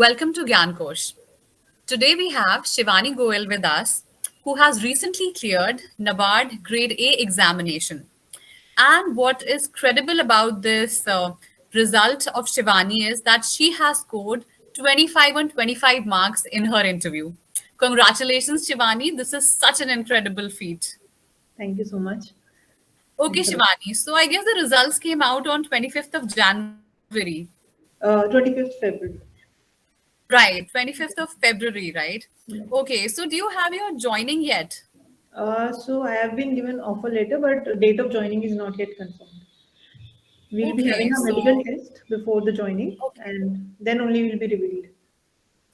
Welcome to GyanKosh. Today we have Shivani Goyal with us, who has recently cleared NABARD Grade A examination. And what is credible about this result of Shivani is that she has scored 25 on 25 marks in her interview. Congratulations, Shivani. This is such an incredible feat. Thank you so much. Okay, Thanks a lot. Shivani. So I guess the results came out on 25th of January. 25th February. Right, 25th of February, right? Yeah. Okay, so do you have your joining yet? So I have been given offer letter, but date of joining is not yet confirmed. We'll be having Okay, a medical so test before the joining, okay. and then only will be revealed.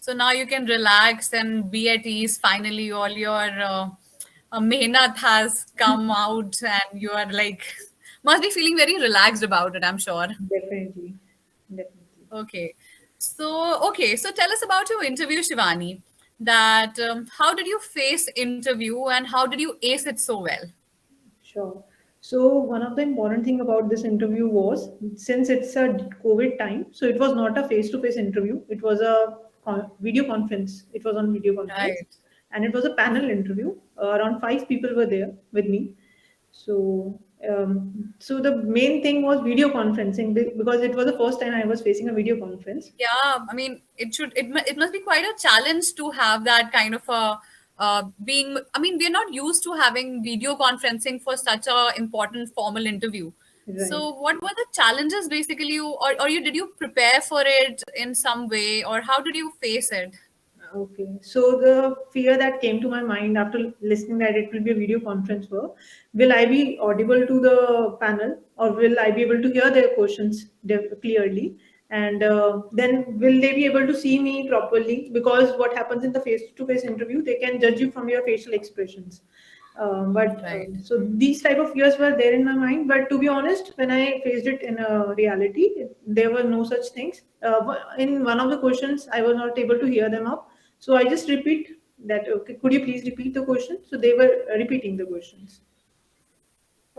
So now you can relax and be at ease. Finally, all your mehnat has come out, and you are like must be feeling very relaxed about it, I'm sure. Definitely, definitely. Okay, so tell us about your interview, Shivani. That how did you face interview and how did you ace it so well? Sure. So one of the important thing about this interview was since it's a COVID time, so it was not a face-to-face interview. It was a video conference. It was on video conference, Right. and it was a panel interview. Around five people were there with me. So the main thing was video conferencing because it was the first time I was facing a video conference. Yeah, I mean, it must be quite a challenge to have that kind of a being. I mean, we're not used to having video conferencing for such a important formal interview. Right. So, what were the challenges basically? Or you did you prepare for it in some way, or how did you face it? Okay, so the fear that came to my mind after listening that it will be a video conference were, will I be audible to the panel or will I be able to hear their questions clearly? And then will they be able to see me properly? Because what happens in the face-to-face interview, they can judge you from your facial expressions. Right. So these type of fears were there in my mind. But to be honest, when I faced it in a reality, there were no such things. In one of the questions, I was not able to hear them up, so I just repeat that. Okay, could you please repeat the question? So they were repeating the questions.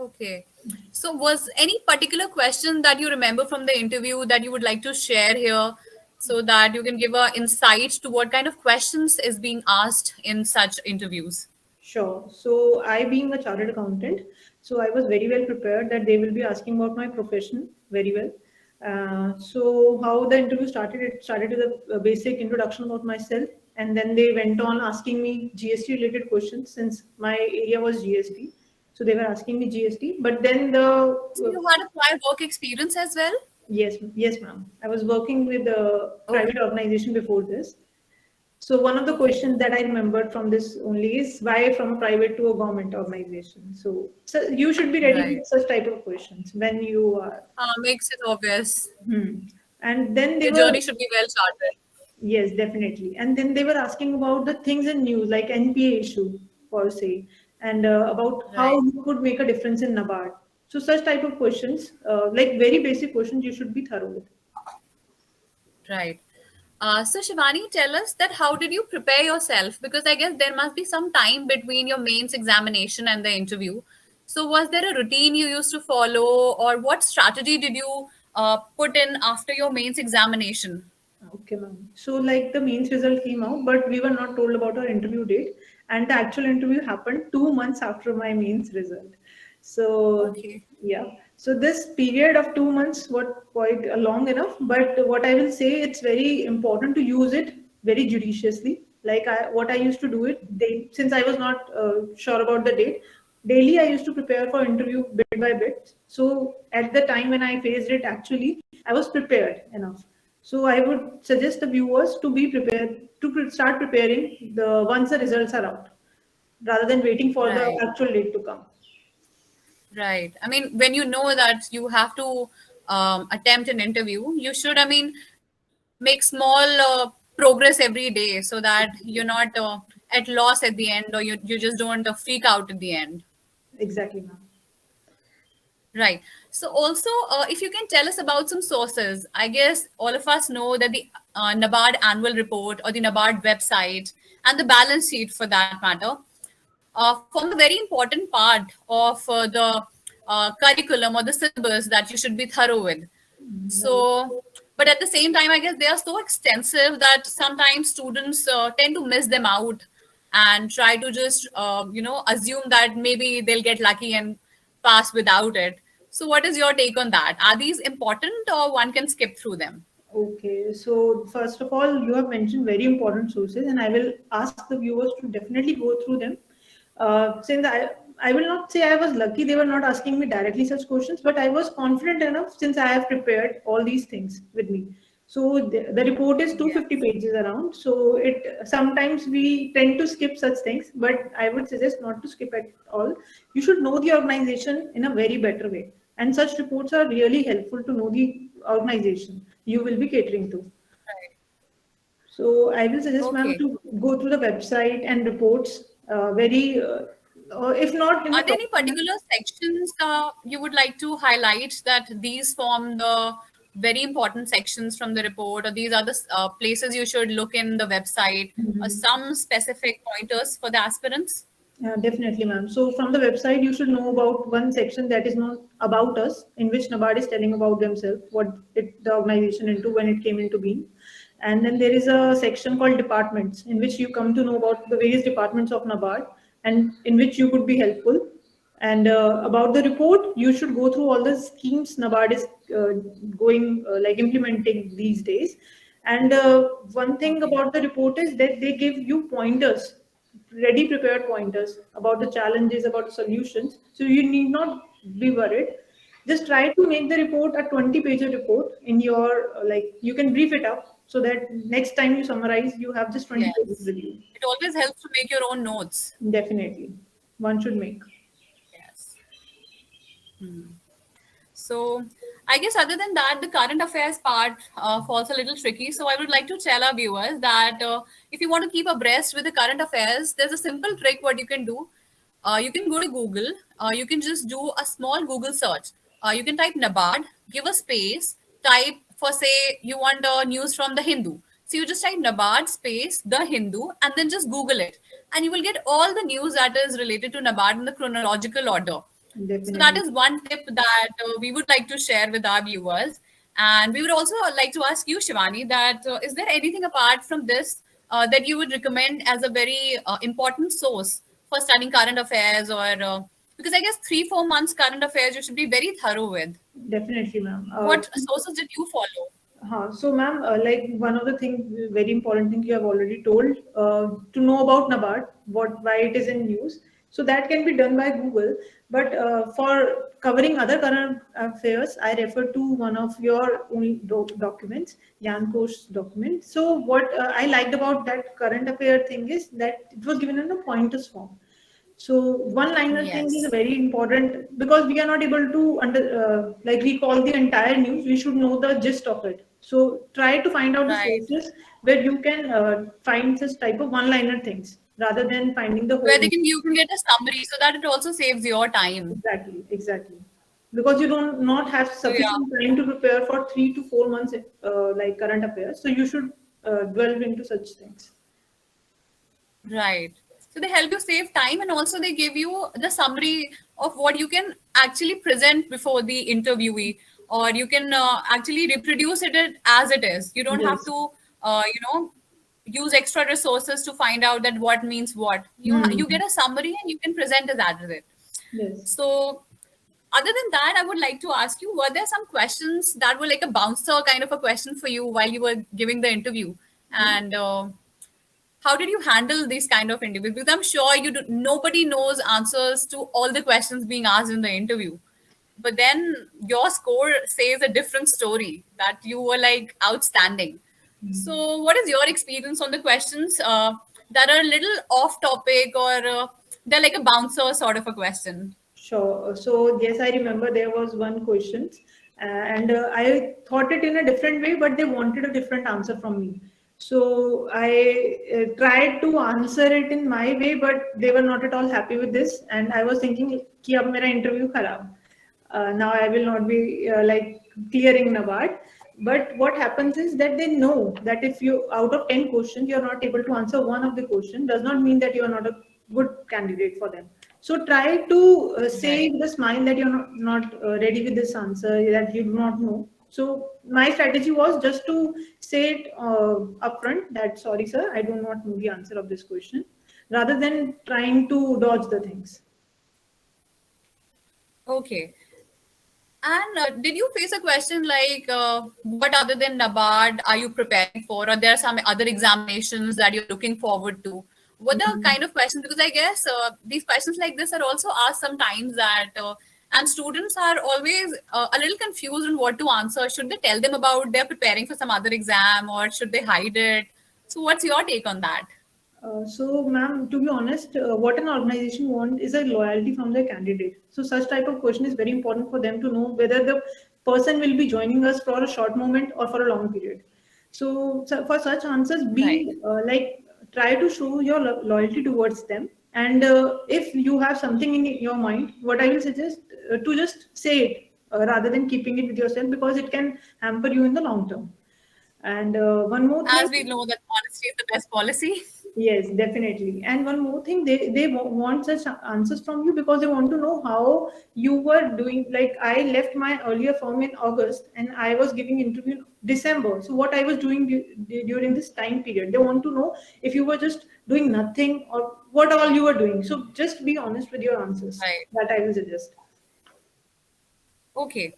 Okay. So, was any particular question that you remember from the interview that you would like to share here, so that you can give a insight to what kind of questions is being asked in such interviews? Sure. So I, being a chartered accountant, so I was very well prepared that they will be asking about my profession very well. So how the interview started? It started with a basic introduction about myself, and then they went on asking me GST related questions since my area was GST. So they were asking me GST, but then the So you had a prior work experience as well? yes, yes, ma'am. I was working with a Okay. private organization before this. So one of the Okay. questions that I remembered from this only is why from a private to a government organization. So you should be ready Right. with such type of questions when you are. Makes it obvious. Hmm. And then they Your were journey should be well charted. yes, definitely. And then they were asking about the things in news like NPA issue per se, and about how Right. you could make a difference in NABARD. So such type of questions, like very basic questions, you should be thorough with. Right. So Shivani, tell us that how did you prepare yourself? Because I guess there must be some time between your mains examination and the interview. So was there a routine you used to follow, or what strategy did you put in after your mains examination? Okay, ma'am. So, like the mains result came out, but we were not told about our interview date, and the actual interview happened 2 months after my mains result. So, Okay. yeah. So this period of 2 months was quite long enough, but what I will say, it's very important to use it very judiciously. Like what I used to do it, since I was not sure about the date, daily I used to prepare for interview bit by bit. So at the time when I faced it, actually, I was prepared enough. So I would suggest the viewers to be prepared to start preparing the once the results are out, rather than waiting for the Right. actual date to come. Right. I mean, when you know that you have to attempt an interview, you should, I mean, make small progress every day so that you're not at loss at the end, or you just don't freak out at the end. Exactly, ma'am. Right. So also, if you can tell us about some sources, I guess all of us know that the NABARD annual report or the NABARD website and the balance sheet for that matter form a very important part of the curriculum or the syllabus that you should be thorough with. Right. So, But at the same time, I guess they are so extensive that sometimes students tend to miss them out and try to just assume that maybe they'll get lucky and pass without it. So what is your take on that? Are these important or one can skip through them? Okay, so first of all, you have mentioned very important sources, and I will ask the viewers to definitely go through them. Since I will not say I was lucky, they were not asking me directly such questions, but I was confident enough since I have prepared all these things with me. So the report is 250 Yes. pages around. So it sometimes we tend to skip such things, but I would suggest not to skip at all. You should know the organization in a very better way, and such reports are really helpful to know the organization you will be catering to. Right. So I will suggest, ma'am, Okay. to go through the website and reports if not in the Are there any document. particular sections you would like to highlight that these form the very important sections from the report, or these are the places you should look in the website, or Mhm. some specific pointers for the aspirants? Definitely, ma'am. So from the website, you should know about one section that is known about us, in which NABARD is telling about themselves, what the organization into when it came into being. And then there is a section called departments, in which you come to know about the various departments of NABARD and in which you could be helpful. And about the report, you should go through all the schemes NABARD is going like implementing these days. And one thing Okay. about the report is that they give you pointers, ready prepared pointers about the challenges, about the solutions. So you need not be worried. Just try to make the report a 20-page report in your like you can brief it up so that next time you summarize, you have just 20 pages Yes. with you. It always helps to make your own notes. Definitely. One should make. Yes. So I guess other than that, the current affairs part falls a little tricky. So I would like to tell our viewers that if you want to keep abreast with the current affairs, there's a simple trick what you can do. You can go to Google. You can just do a small Google search. You can type NABARD, give a space, type for say you want news from the Hindu. So you just type NABARD space the Hindu and then just Google it, and you will get all the news that is related to NABARD in the chronological order. So that Definitely. is one tip that we would like to share with our viewers. And we would also like to ask you, Shivani, that is there anything apart from this that you would recommend as a very important source for studying current affairs, or because I guess 3 4 months current affairs you should be very thorough with. Definitely, ma'am. What sources did you follow? So, ma'am, like one of the things, very important thing you have already told, to know about NABARD, why it is in news. So that can be done by Google. But for covering other current affairs, I refer to one of your own documents, GyanKosh document. So what I liked about that current affair thing is that it was given in a pointers form. So one-liner thing is Yes, very important because we are not able to like recall the entire news. We should know the gist of it. So try to find out the right. sources where you can find this type of one-liner things rather than finding the Where whole. they can you can get a summary so that it also saves your time. Exactly, exactly. Because you don't not have So yeah. sufficient time to prepare for 3 to 4 months like current affairs. So you should delve into such things. Right. So they help you save time, and also they give you the summary of what you can actually present before the interviewee, or you can actually reproduce it as it is. You don't have Yes. to, use extra resources to find out that what means what. You Hmm. get a summary and you can present it as it. Yes. So other than that, I would like to ask you, were there some questions that were like a bouncer kind of a question for you while you were giving the interview? And how did you handle these kind of interviews? Because I'm sure nobody knows answers to all the questions being asked in the interview. But then your score says a different story that you were like outstanding. So, what is your experience on the questions that are a little off topic, or they're like a bouncer sort of a question? Sure. So yes, I remember there was one question, and I thought it in a different way, but they wanted a different answer from me. So I tried to answer it in my way, but they were not at all happy with this, and I was thinking, कि अब मेरा interview खराब. Now I will not be like clearing NABARD. But what happens is that they know that if you out of 10 questions you're not able to answer one of the question does not mean that you are not a good candidate for them. So try to say Right. with a smile that you're not ready with this answer, that you do not know. So my strategy was just to say it upfront that sorry, sir, I do not know the answer of this question, rather than trying to dodge the things. Okay. And did you face a question like, what other than NABARD are you preparing for, or there are some other examinations that you're looking forward to? What the Mhm. kind of questions? Because I guess these questions like this are also asked sometimes and students are always a little confused on what to answer. Should they tell them about they're preparing for some other exam, or should they hide it? So, what's your take on that? Ma'am, to be honest, what an organization wants is a loyalty from their candidate. So, such type of question is very important for them to know whether the person will be joining us for a short moment or for a long period. So for such answers, Right. be like try to show your loyalty towards them. And if you have something in your mind, what I will suggest to just say it rather than keeping it with yourself, because it can hamper you in the long term. And one more thing. As we know that honesty is the best policy. Yes, definitely. And one more thing, they want such answers from you because they want to know how you were doing. Like I left my earlier firm in August, and I was giving interview in December. So what I was doing during this time period, they want to know if you were just doing nothing or what all you were doing. So just be honest with your answers. Right. That I will suggest. Okay.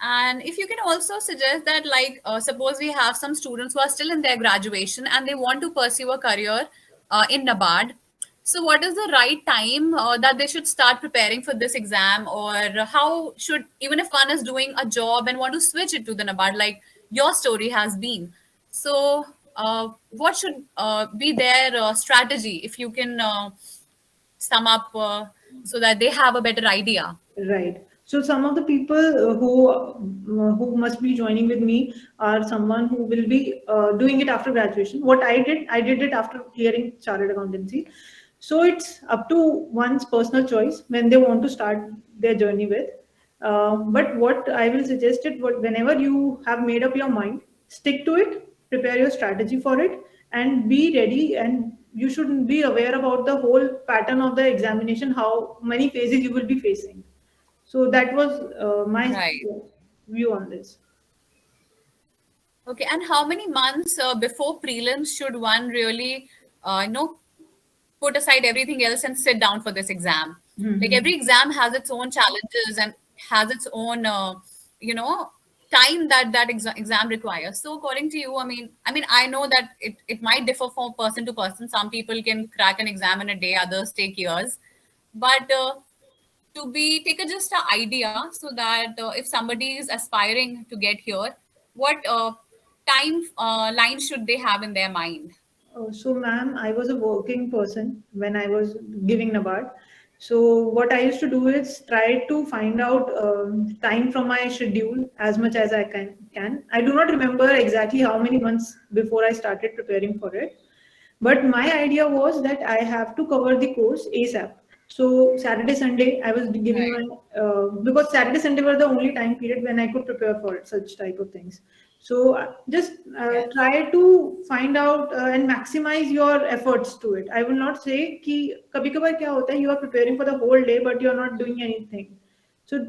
And if you can also suggest that, like, suppose we have some students who are still in their graduation and they want to pursue a career in NABARD. So, what is the right time that they should start preparing for this exam, or how should, even if one is doing a job and want to switch it to the NABARD, like your story has been? So, what should be their strategy if you can sum up so that they have a better idea? Right. So some of the people who must be joining with me are someone who will be doing it after graduation. What I did it after clearing chartered accountancy. So it's up to one's personal choice when they want to start their journey with. But what I will suggest it, whenever you have made up your mind, stick to it, prepare your strategy for it, and be ready. And you should be aware about the whole pattern of the examination, how many phases you will be facing. So that was my Right. view on this. Okay, and how many months before prelims should one really, put aside everything else and sit down for this exam? Like Mhm. every exam has its own challenges and has its own, you know, time that exam requires. So according to you, I know that it might differ from person to person. Some people can crack an exam in a day, others take years. But to be take a just an idea so that if somebody is aspiring to get here, what time line should they have in their mind? So, ma'am, I was a working person when I was giving NABARD. So, what I used to do is try to find out time from my schedule as much as I can. I do not remember exactly how many months before I started preparing for it. But my idea was that I have to cover the course ASAP. So Saturday, Sunday, I was giving Right. my because Saturday, Sunday were the only time period when I could prepare for such type of things. So just Yes. try to find out and maximize your efforts to it. I will not say कि कभी कभार क्या होता है you are preparing for the whole day but you are not doing anything. So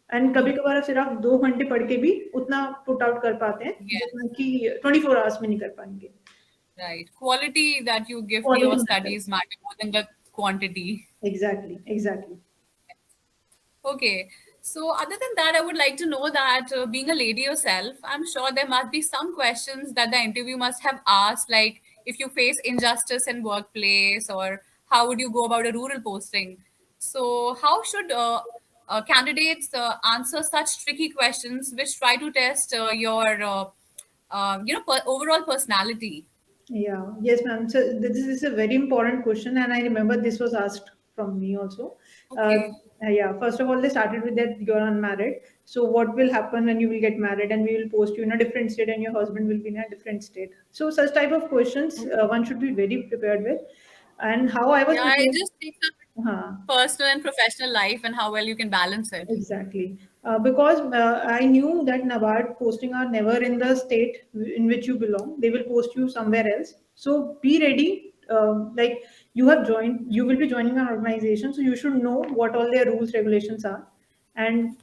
and कभी Hmm. कभार सिर्फ आप 2 घंटे पढ़ के भी उतना पुट आउट कर पाते हैं Yes. जितना कि 24 hours में नहीं कर पाएंगे. Right. Quality that you give to your Quality matters. studies matter more than the quantity. Exactly, exactly. Okay. So, other than that, I would like to know that being a lady yourself, I'm sure there must be some questions that the interview must have asked, like if you face injustice in workplace, or how would you go about a rural posting. So, how should candidates answer such tricky questions which try to test your, overall personality? Yeah, yes, ma'am. So this is a very important question, and I remember this was asked from me also. Uh, Okay. yeah, first of all, they started with that you're unmarried. So what will happen when you will get married, and we will post you in a different state, and your husband will be in a different state. So such type of questions one should be very prepared with, and how I was Yeah, it prepared. just takes up Huh. personal and professional life and how well you can balance it. Exactly. Because I knew that NABARD posting are never in the state in which you belong. They will post you somewhere else. So be ready. Like you will be joining an organization, so you should know what all their rules regulations are, and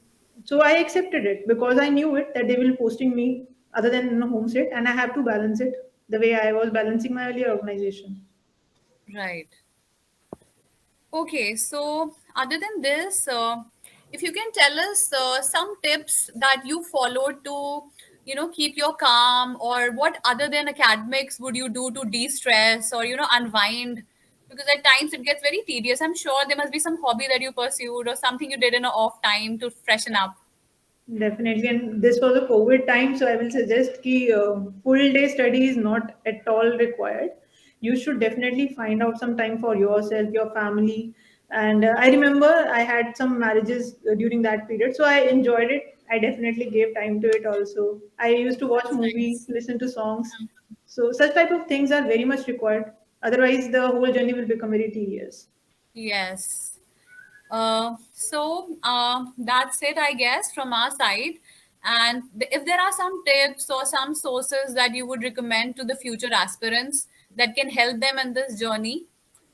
So I accepted it because I knew it that they will posting me other than in a home state, and I have to balance it the way I was balancing my earlier organization. Right. Okay, so other than this, if you can tell us some tips that you followed to, keep your calm, or what other than academics would you do to de-stress or, unwind? Because at times it gets very tedious. I'm sure there must be some hobby that you pursued or something you did in an off time to freshen up. Definitely, and this was a COVID time, so I will suggest कि full day study is not at all required. You should definitely find out some time for yourself, your family. And I remember I had some marriages during that period, so I enjoyed it. I definitely gave time to it also. I used to watch That's movie, nice. listen to songs. So such type of things are very much required. Otherwise, the whole journey will become very tedious. Yes. That's it, I guess, from our side. And if there are some tips or some sources that you would recommend to the future aspirants that can help them in this journey,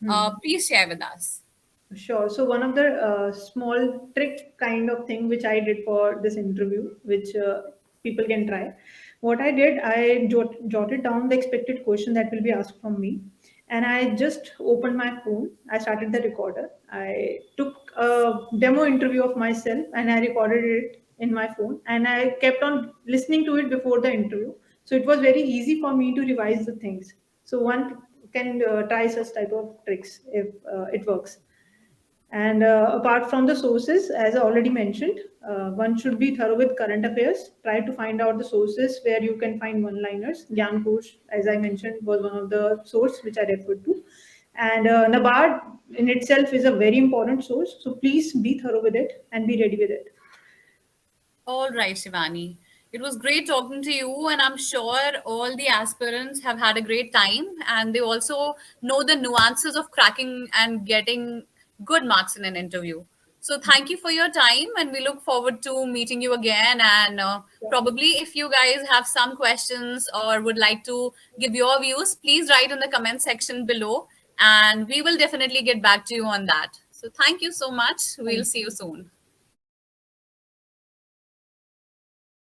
Hmm. please share with us. Sure. So one of the small trick kind of thing which I did for this interview, which people can try. What I did, I jotted down the expected question that will be asked from me, and I just opened my phone. I started the recorder. I took a demo interview of myself, and I recorded it in my phone, and I kept on listening to it before the interview. So it was very easy for me to revise the things. So one can try such type of tricks if it works. And apart from the sources, as I already mentioned, one should be thorough with current affairs. Try to find out the sources where you can find one-liners. GyanKosh, as I mentioned, was one of the source which I referred to. And NABARD in itself is a very important source. So please be thorough with it and be ready with it. All right, Shivani. It was great talking to you, and I'm sure all the aspirants have had a great time, and they also know the nuances of cracking and getting good marks in an interview. So, thank you for your time, and we look forward to meeting you again. And probably, if you guys have some questions or would like to give your views, please write in the comment section below, and we will definitely get back to you on that. So, thank you so much. We'll Thank see you you. soon.